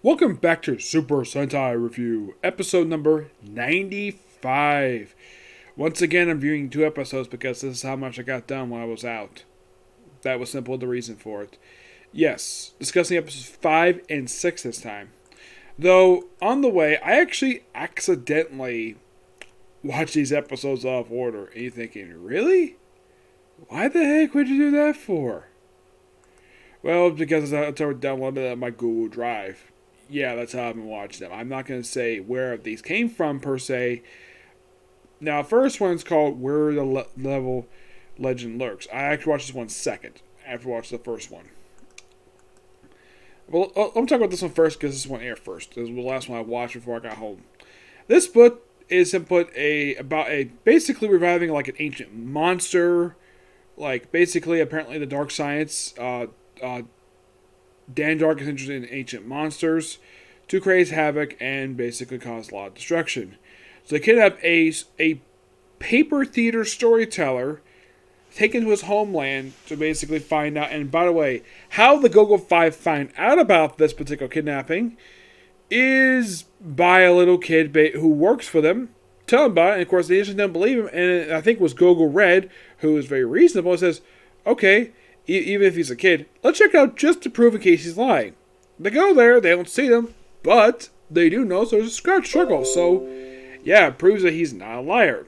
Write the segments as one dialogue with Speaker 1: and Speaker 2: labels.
Speaker 1: Welcome back to Super Sentai Review, episode number 95. Once again, I'm viewing 2 episodes because this is how much I got done when I was out. That was simple, the reason for it. Yes, discussing episodes 5 and 6 this time. Though, on the way, I actually accidentally watched these episodes out of order. And you're thinking, really? Why the heck would you do that for? Well, because it's already downloaded on my Google Drive. Yeah, that's how I've been watching them. I'm not going to say where these came from, per se. Now, first one's called Where the Level Legend Lurks. I actually watched this one second, after watching the first one. Well, let me talk about this one first, because this one aired first. This was the last one I watched before I got home. This book is about basically reviving like an ancient monster. Like, basically, apparently the dark science, Dan Dark is interested in ancient monsters to create havoc and basically cause a lot of destruction. So they kidnap a paper theater storyteller, taken to his homeland to basically find out. And by the way, how the Goggle-V find out about this particular kidnapping is by a little kid who works for them. Tell him about it, and of course they just didn't believe him. And I think it was Goggle Red, who is very reasonable, and says, "Okay, even if he's a kid, let's check it out just to prove in case he's lying." They go there, they don't see them, but they do know, so there's a struggle. So, yeah, it proves that he's not a liar.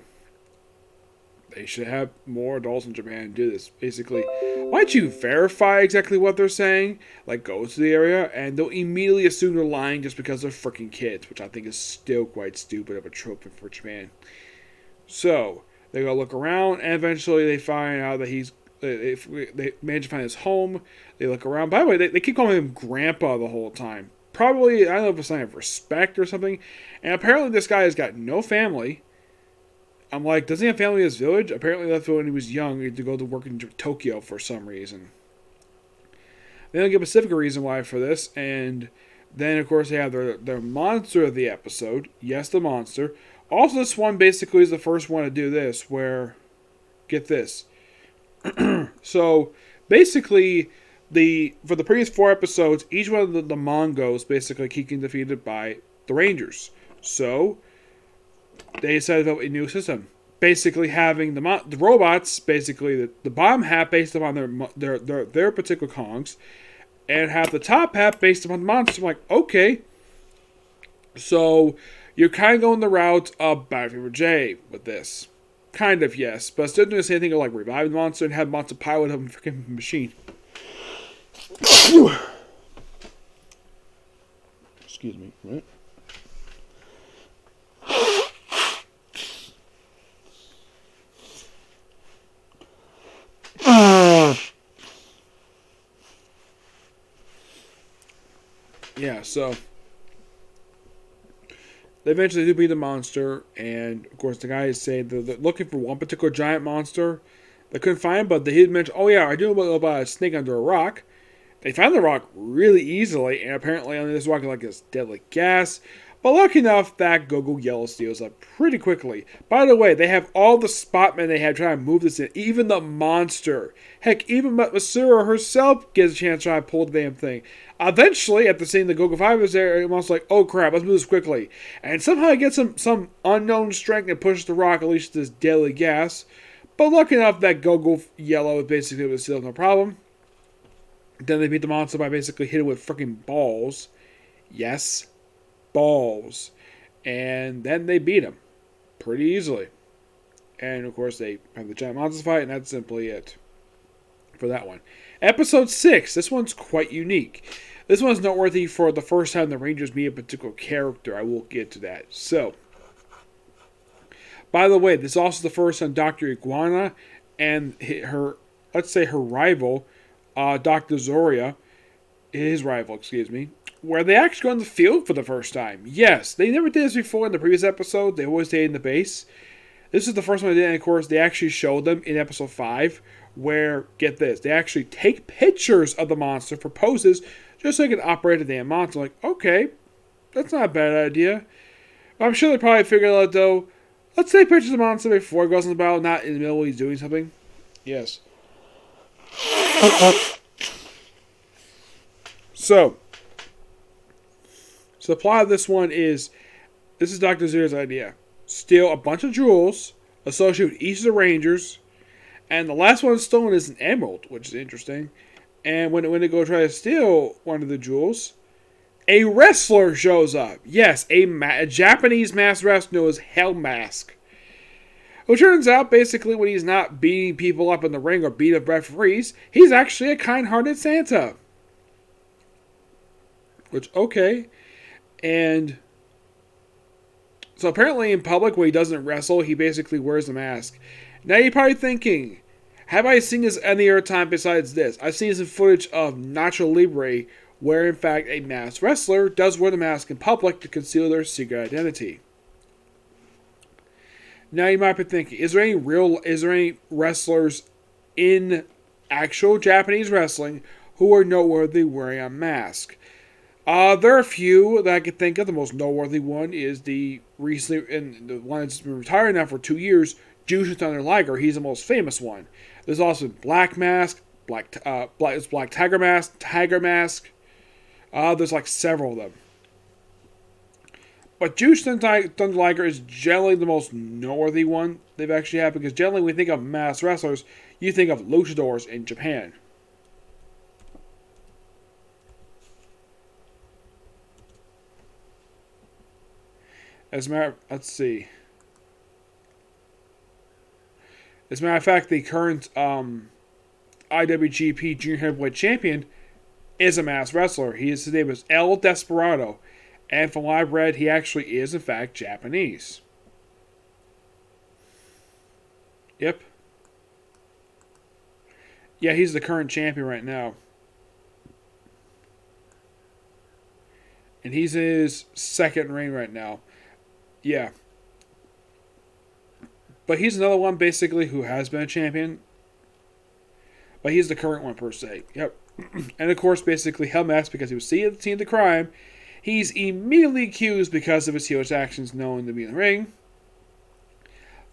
Speaker 1: They should have more adults in Japan do this. Basically, why don't you verify exactly what they're saying? Like, go to the area, and don't immediately assume they're lying just because they're freaking kids, which I think is still quite stupid of a trope for Japan. So, they go look around, and eventually they find out that they manage to find his home. They look around. By the way, they keep calling him Grandpa the whole time. Probably, I don't know if it's a sign of respect or something. And apparently this guy has got no family. I'm like, doesn't he have family in his village? Apparently that's when he was young. He had to go to work in Tokyo for some reason. They don't give a specific reason why for this. And then, of course, they have their monster of the episode. Yes, the monster. Also, this one basically is the first one to do this, where, get this. So, basically, for the previous 4 episodes, each one of the Mongos basically keeping defeated by the Rangers. So, they decided about a new system. Basically, having the robots, basically the bottom half based upon their particular Kongs, and have the top half based upon the monsters. I'm like, okay. So, you're kind of going the route of Battlefield J with this. Kind of, yes. But still doing the same thing of like revive the monster and have monster pilot of a freaking machine. Excuse me, right? Yeah, so they eventually do beat the monster, and of course the guys say they're looking for one particular giant monster. They couldn't find him, but they did mention, oh yeah, I do know about a snake under a rock. They found the rock really easily, and apparently under this rock is like this deadly gas. But lucky enough, that Goggle Yellow steals up pretty quickly. By the way, they have all the spotmen they have trying to move this in, even the monster. Heck, even Masura herself gets a chance to try to pull the damn thing. Eventually, after seeing the Goggle-V is there, everyone's like, oh crap, let's move this quickly. And somehow it gets some unknown strength and pushes the rock, at least this deadly gas. But lucky enough, that Goggle Yellow is basically able to steal no problem. Then they beat the monster by basically hitting it with freaking balls. Yes, balls. And then they beat him pretty easily. And of course, they have the giant monsters fight, and that's simply it for that one. Episode 6. This one's quite unique. This one's noteworthy for the first time the Rangers meet a particular character. I will get to that. So, by the way, this is also the first time Dr. Iguana and her rival, Dr. Zoria, his rival, where they actually go in the field for the first time. Yes, they never did this before in the previous episode. They always stayed in the base. This is the first one they did, and of course, they actually showed them in episode 5, where, get this, they actually take pictures of the monster for poses, just so they can operate the damn monster. Like, okay, that's not a bad idea. I'm sure they probably figured out, though, let's take pictures of the monster before it goes in the battle, not in the middle when he's doing something. Yes. So, So the plot of this one is, this is Dr. Zero's idea. Steal a bunch of jewels associated with each of the Rangers, and the last one stolen is an emerald, which is interesting. And when they go try to steal one of the jewels, a wrestler shows up. Yes, a Japanese masked wrestler known as Hell Mask. Who turns out, basically, when he's not beating people up in the ring or beating up referees, he's actually a kind-hearted Santa. Which, okay. And so apparently in public, when he doesn't wrestle, he basically wears a mask. Now you're probably thinking, have I seen this any other time besides this? I've seen some footage of Nacho Libre, where in fact a masked wrestler does wear the mask in public to conceal their secret identity. Now you might be thinking, is there any wrestlers in actual Japanese wrestling who are noteworthy wearing a mask? There are a few that I can think of. The most noteworthy one is the one that's been retired now for 2 years, Jushin Thunder Liger. He's the most famous one. There's also Black Mask, Black Tiger Mask, Tiger Mask. There's like several of them. But Jushin Thunder Liger is generally the most noteworthy one they've actually had, because generally when you think of masked wrestlers, you think of luchadors in Japan. As a matter of fact, the current IWGP Junior Heavyweight Champion is a masked wrestler. His name is El Desperado. And from what I've read, he actually is, in fact, Japanese. Yep. Yeah, he's the current champion right now. And he's in his second reign right now. Yeah. But he's another one, basically, who has been a champion. But he's the current one, per se. Yep. And, of course, basically, Hell Mask, because he was seen at the scene of the crime, he's immediately accused, because of his heelish actions known to be in the ring,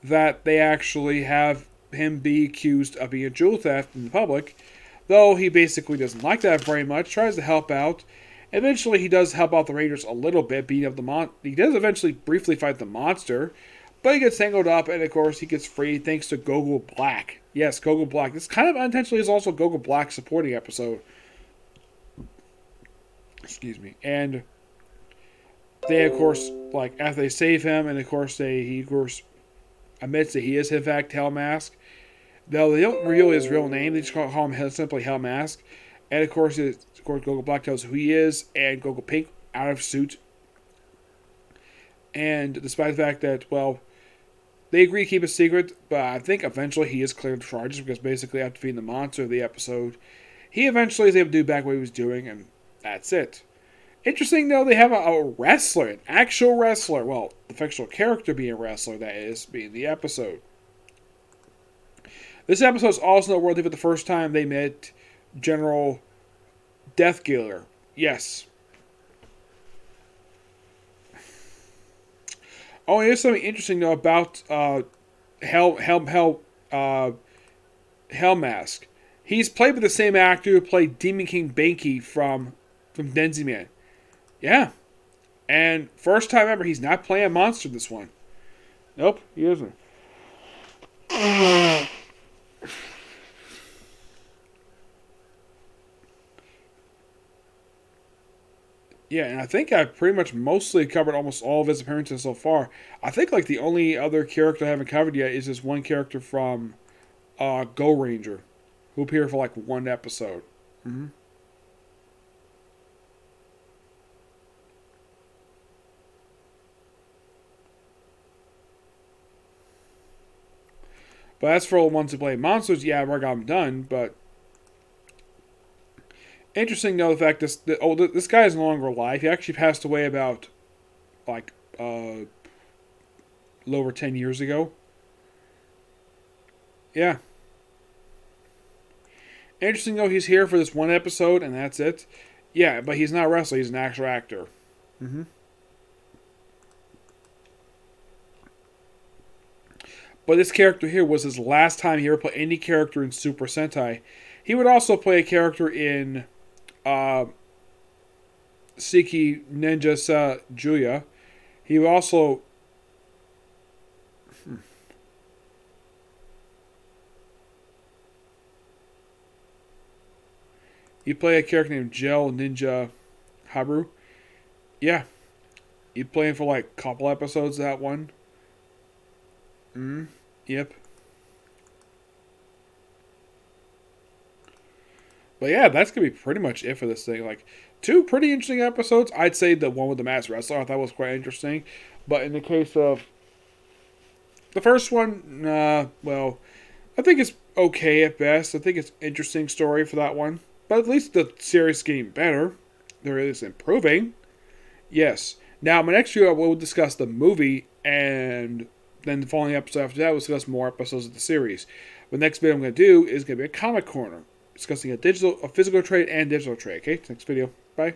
Speaker 1: that they actually have him be accused of being a jewel theft in the public. Though he basically doesn't like that very much, tries to help out. Eventually, he does help out the Rangers a little bit, beating up the monster. He does eventually briefly fight the monster, but he gets tangled up, and of course, he gets freed thanks to Goggle Black. Yes, Goggle Black. This kind of unintentionally is also Goggle Black's supporting episode. Excuse me. And they, of course, like, after they save him, and of course, he admits that he is, in fact, Hell Mask. Though they don't reveal his real name, they just call him simply Hell Mask. And of course, Goggle Black tells who he is, and Goggle Pink out of suit. And despite the fact that, well, they agree to keep it secret, but I think eventually he is cleared of charges, because basically after defeating the monster of the episode, he eventually is able to do back what he was doing, and that's it. Interesting, though, they have a wrestler, an actual wrestler. Well, the fictional character being a wrestler, that is, being the episode. This episode is also noteworthy for the first time they met General Deathkiller. Yes. Oh, and here's something interesting, though, about Hell Mask. He's played by the same actor who played Demon King Banky from Denziman. Yeah. And first time ever, he's not playing a monster this one. Nope, he isn't. Yeah, and I think I've pretty much mostly covered almost all of his appearances so far. I think like the only other character I haven't covered yet is this one character from Go Ranger, who appeared for like one episode. Mm-hmm. But as for the ones who play monsters, yeah, I got them done, but interesting, though, the fact this guy is no longer alive. He actually passed away about, like, a little over 10 years ago. Yeah. Interesting, though, he's here for this one episode, and that's it. Yeah, but he's not a wrestler. He's an actual actor. Mm-hmm. But this character here was his last time he ever played any character in Super Sentai. He would also play a character in Siki Ninja Sa Juya. He also... You play a character named Gel Ninja Haru. Yeah. You playing for like a couple episodes of that one. Yep. But yeah, that's gonna be pretty much it for this thing. Like, two pretty interesting episodes. I'd say the one with the masked wrestler I thought was quite interesting. But in the case of the first one, well, I think it's okay at best. I think it's an interesting story for that one. But at least the series is getting better. There is improving. Yes. Now, my next video, we'll discuss the movie, and then the following episode after that, we'll discuss more episodes of the series. The next video I'm going to do is going to be a comic corner, discussing a physical trade and digital trade. Okay, next video. Bye.